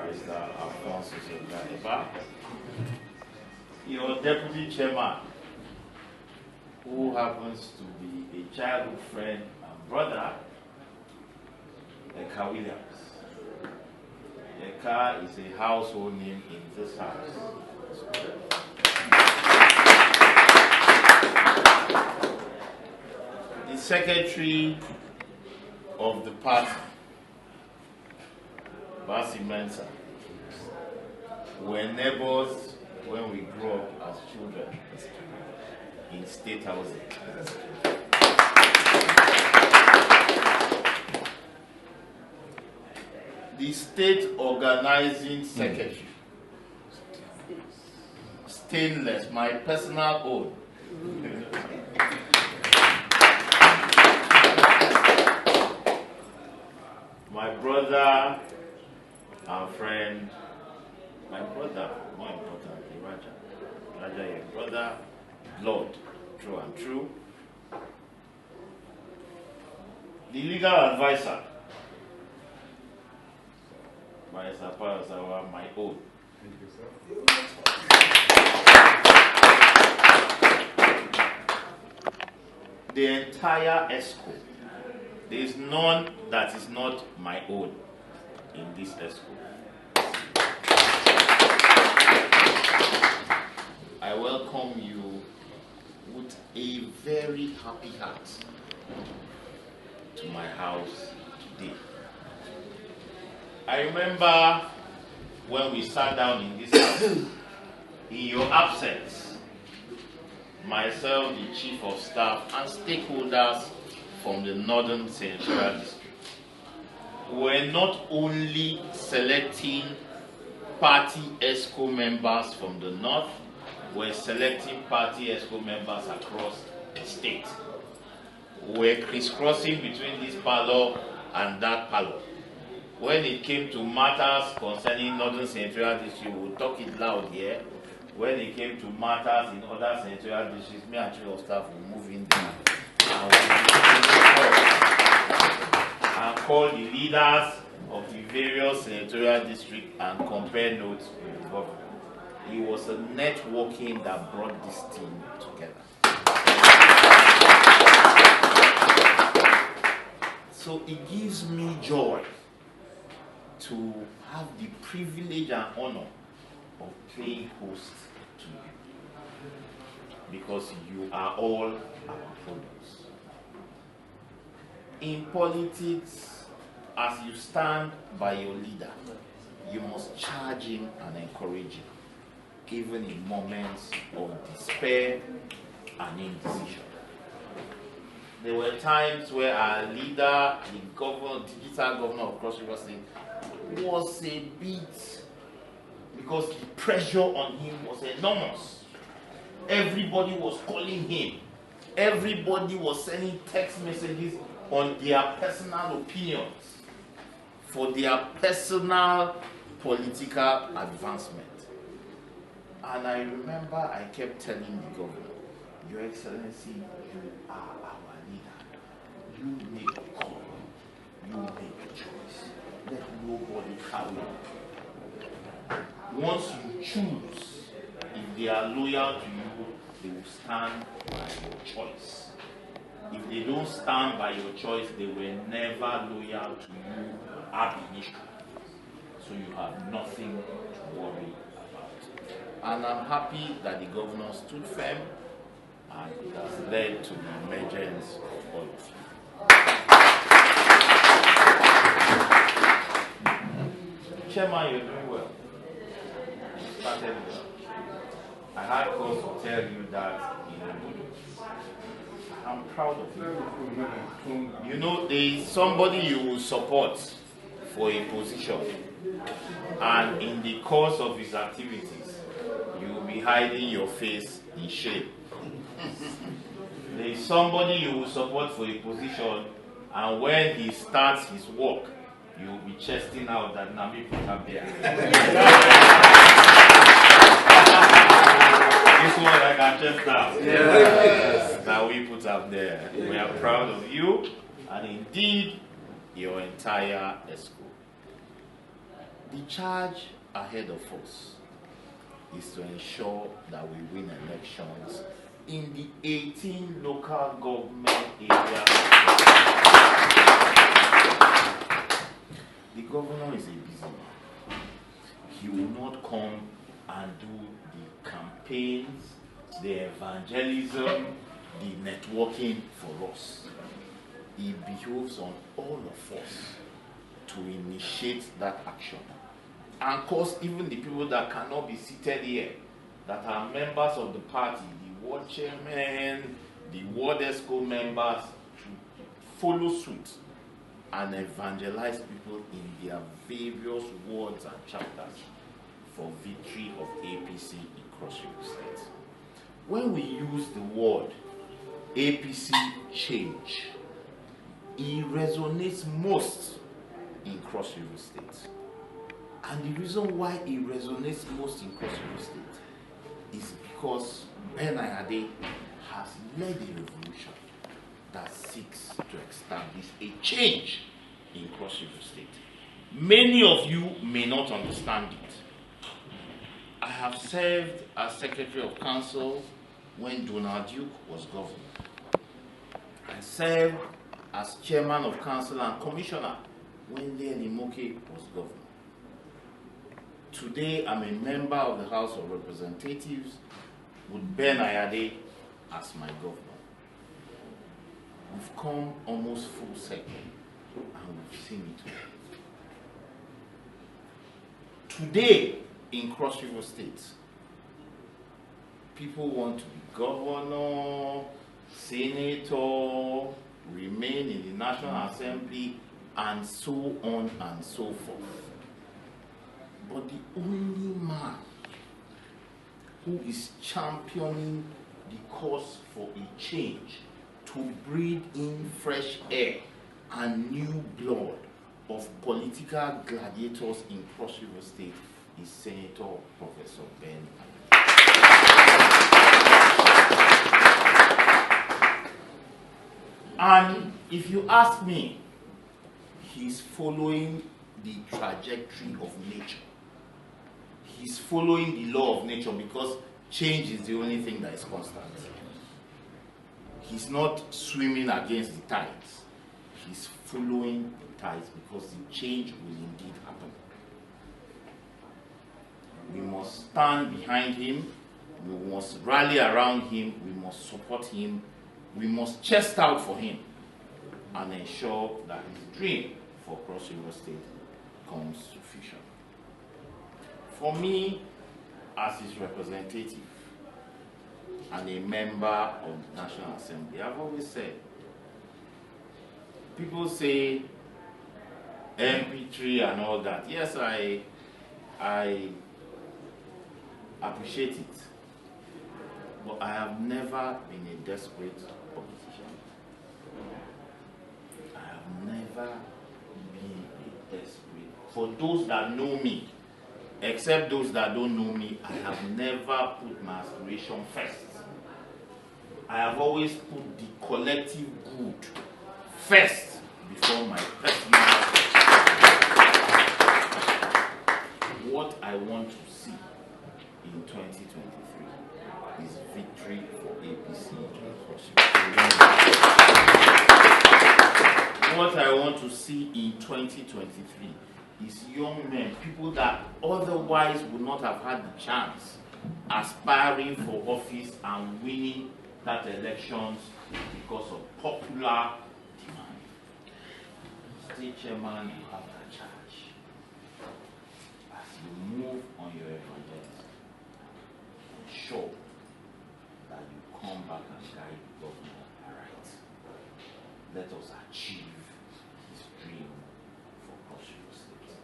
Barrister Alphonsus Ogadeba, your deputy chairman, who happens to be a childhood friend and brother, Eka Williams. Eka is a household name in this house. The secretary of the party, Basi Mensa, were neighbors when we grew up as children in state housing. The state organizing secretary, Stainless, my personal own. My brother and friend, my brother, more importantly, Raja, your brother, Lord, true and true. The legal advisor, Barrister Parasawa, my own. Thank you, sir. The entire ESCO, there is none that is not my own in this ESCO. I welcome you with a very happy heart to my house today. I remember when we sat down in this house, in your absence, myself, the Chief of Staff, and stakeholders from the Northern Senatorial District were not only selecting party ESCO members from the North, were selecting party ESCO members across the state. We're crisscrossing between this parlor and that parlor. When it came to matters concerning Northern Senatorial District, we'll talk it loud here. When it came to matters in other senatorial districts, me and Chief of Staff will move in there and call the leaders of the various senatorial districts and compare notes with the government. It was a networking that brought this team together. So it gives me joy to have the privilege and honor of playing host to you, because you are all our products. In politics, as you stand by your leader, you must charge him and encourage him, even in moments of despair and indecision. There were times where our leader, the digital governor of Cross River State, was a bit, because the pressure on him was enormous. Everybody was calling him. Everybody was sending text messages on their personal opinions for their personal political advancement. And I remember I kept telling the governor, Your Excellency, you are our leader. You make a call. You make a choice. Let nobody carry you. Once you choose, if they are loyal to you, they will stand by your choice. If they don't stand by your choice, they were never loyal to you ab initio. So you have nothing to worry about. And I'm happy that the governor stood firm, and it has led to the emergence of all of you. Chairman, you're doing well. You started well. I had cause to tell you that in Abuja. I'm proud of you. You know, there is somebody you will support for a position, and in the course of his activities, you will be hiding your face in shame. There is somebody you will support for a position, and when he starts his work, you will be chesting out that Nami put up there. This one I can chest out. Yes. That we put up there. We are proud of you, and indeed, your entire ESCO. The charge ahead of us is to ensure that we win elections in the 18 local government areas. The governor is a busy man. He will not come and do the campaigns, the evangelism, the networking for us. He behoves on all of us to initiate that action. And of course, even the people that cannot be seated here, that are members of the party, the ward chairman, the ward ESCO members, to follow suit and evangelize people in their various wards and chapters for victory of APC in Cross River State. When we use the word APC change, it resonates most in Cross River State. And the reason why it resonates most in Cross River State is because Ben Ayade has led a revolution that seeks to establish a change in Cross River State. Many of you may not understand it. I have served as Secretary of Council when Donald Duke was governor. I served as Chairman of Council and Commissioner when Leon Imoke was governor. Today, I'm a member of the House of Representatives with Ben Ayade as my governor. We've come almost full circle and we've seen it all. Today, in Cross River State, people want to be governor, senator, remain in the National Assembly, and so on and so forth. But the only man who is championing the cause for a change to breathe in fresh air and new blood of political gladiators in Cross River State is Senator Professor Ben. And if you ask me, he's following the trajectory of nature. He's following the law of nature because change is the only thing that is constant. He's not swimming against the tides. He's following the tides because the change will indeed happen. We must stand behind him. We must rally around him. We must support him. We must chest out for him and ensure that his dream for Cross River State comes to fruition. For me, as his representative and a member of the National Assembly, I've always said, people say MP3 and all that. Yes, I appreciate it, but I have never been a desperate politician. I have never been a desperate. For those that know me, except those that don't know me, I have never put my aspiration first. I have always put the collective good first before my personal. What I want to see in 2023 is victory for APC in Cross River. What I want to see in 2023 is young men, people that otherwise would not have had the chance, aspiring for office and winning that elections because of popular demand. State chairman, you have that charge. As you move on your evangelism, ensure that you come back and guide the governor right. Let us achieve his dream for Cross River State.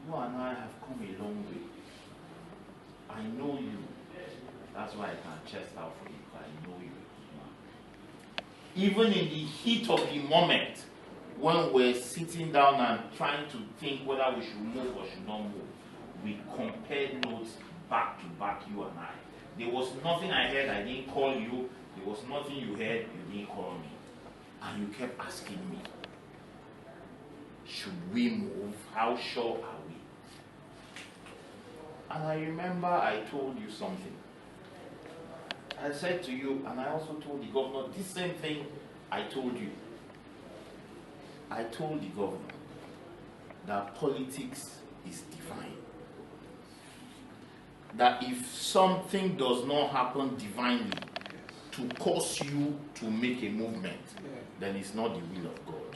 You and I have come a long way. I know you. That's why I can chest out for you. I know you. Even in the heat of the moment, when we're sitting down and trying to think whether we should move or should not move, we compared notes back to back, you and I. There was nothing I heard, I didn't call you. There was nothing you heard, you didn't call me. And you kept asking me, should we move? How sure are we? And I remember I told you something. I said to you, and I also told the governor, this same thing I told you. I told the governor that politics is divine. That if something does not happen divinely to cause you to make a movement, then it's not the will of God.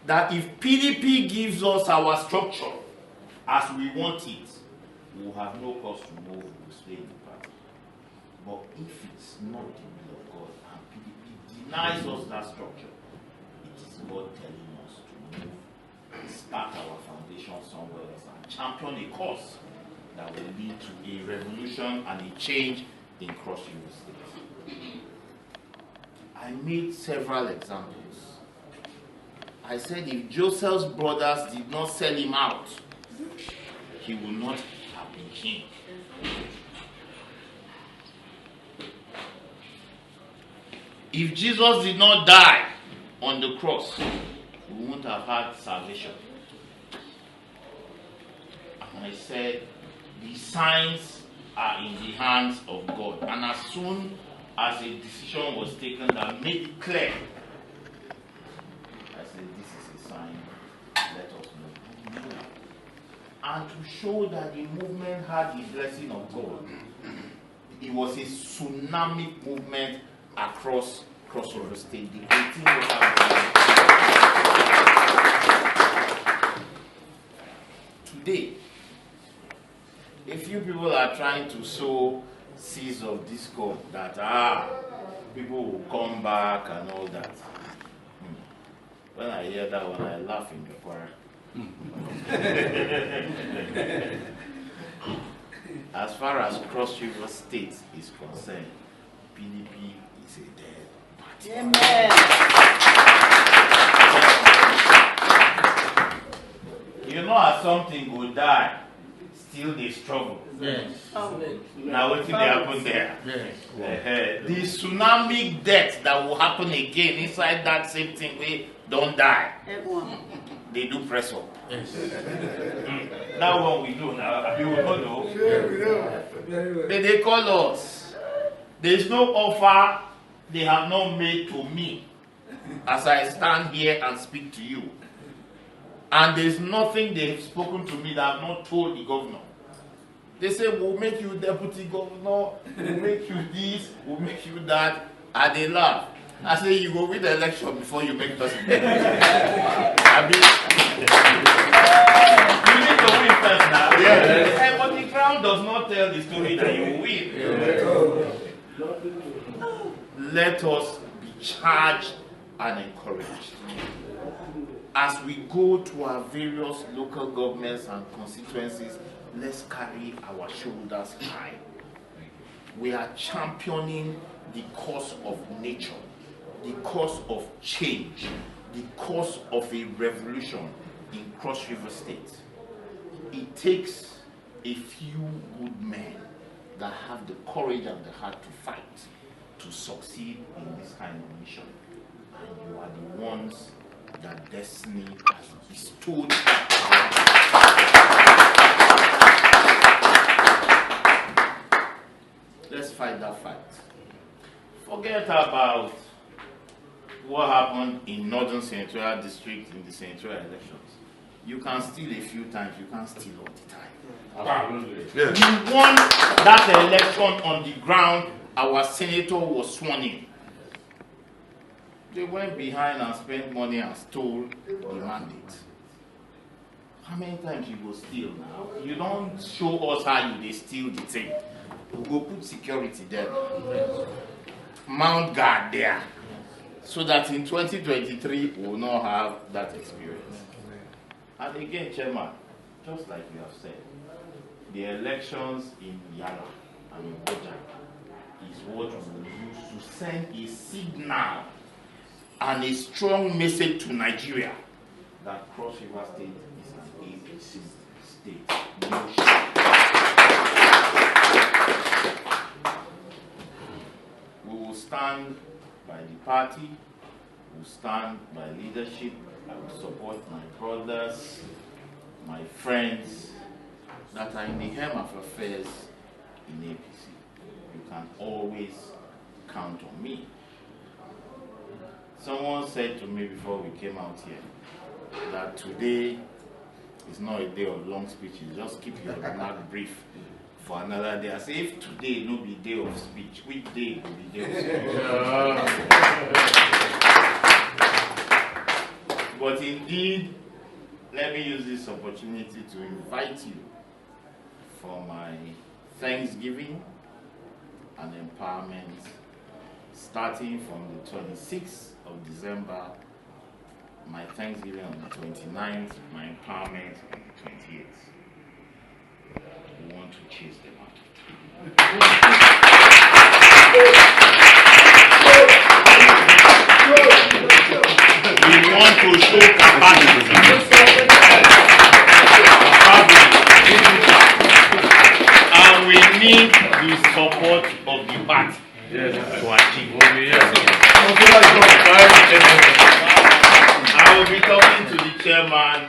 That if PDP gives us our structure as we want it, we will have no cause to move, we will stay in the party. But if it's not the will of God and PDP denies us that structure, it is God telling us to move, start our foundation somewhere else, and champion a cause that will lead to a revolution and a change in Cross River State. I made several examples. I said if Joseph's brothers did not sell him out, he would not have been king. If Jesus did not die on the cross, we wouldn't have had salvation. And I said, the signs are in the hands of God. And as soon as a decision was taken that made it clear, I said, this is a sign, let us know. And to show that the movement had the blessing of God, it was a tsunami movement across Cross River State. The 18 today, a few people are trying to sow seeds of discord that people will come back and all that. When I hear that one, I laugh in the choir. As far as Cross River State is concerned, PDP is a dead party. Amen. You know, as something will die, still they struggle. Yes. Now what will happen there? Yes. The tsunami death that will happen again inside that same thing, we don't die. They do press up. Yes. That one we do now. You will not know. They call us. There is no offer they have not made to me as I stand here and speak to you. And there is nothing they have spoken to me that I have not told the governor. They say, we'll make you deputy governor, we'll make you this, we'll make you that. And they laugh. I say, you go win the election before you make president. I mean, you need to win first now. Yeah. But the crown does not tell the story that you win. Let us be charged and encouraged. As we go to our various local governments and constituencies, let's carry our shoulders high. We are championing the cause of nature, the cause of change, the cause of a revolution in Cross River State. It takes a few good men that have the courage and the heart to fight to succeed in this kind of mission. And you are the ones that destiny has bestowed. Let's fight that fight. Forget about what happened in Northern Senatorial District in the senatorial elections. You can steal a few times, you can't steal all the time. Yeah. We won that election on the ground our senator was sworn in. They went behind and spent money and stole the mandate. How many times you go steal now? You don't show us how they steal the thing. We go put security there. Mount guard there. So that in 2023 we will not have that experience. And again, Chairman, just like you have said, the elections in Yala and in Boja is what we will use to send a signal and a strong message to Nigeria that Cross River State is an ABC state. We will stand by the party, we will stand by leadership. I will support my brothers, my friends, that are in the helm of affairs in APC, you can always count on me. Someone said to me before we came out here that today is not a day of long speeches. Just keep your remark brief for another day. I say, if today no be day of speech, which day will be day of speech? But indeed, let me use this opportunity to invite you for my Thanksgiving and empowerment starting from the 26th of December, my Thanksgiving on the 29th, my empowerment on the 28th. We want to chase them out. We want to show capacity. And we need the support of the party to achieve. I will be talking to the chairman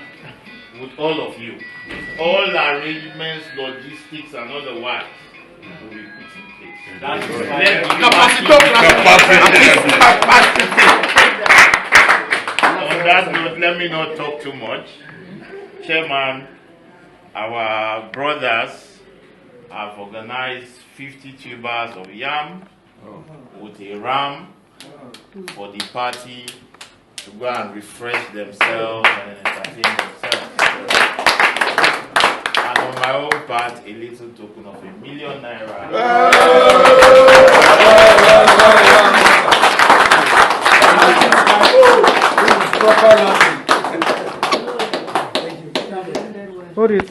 with all of you. All arrangements, logistics, and otherwise will be put in place. On that note, let me not talk too much. Chairman, our brothers have organized 50 tubers of yam with a ram for the party to go and refresh themselves and entertain themselves. And on my own part, a little token of ₦1 million. What is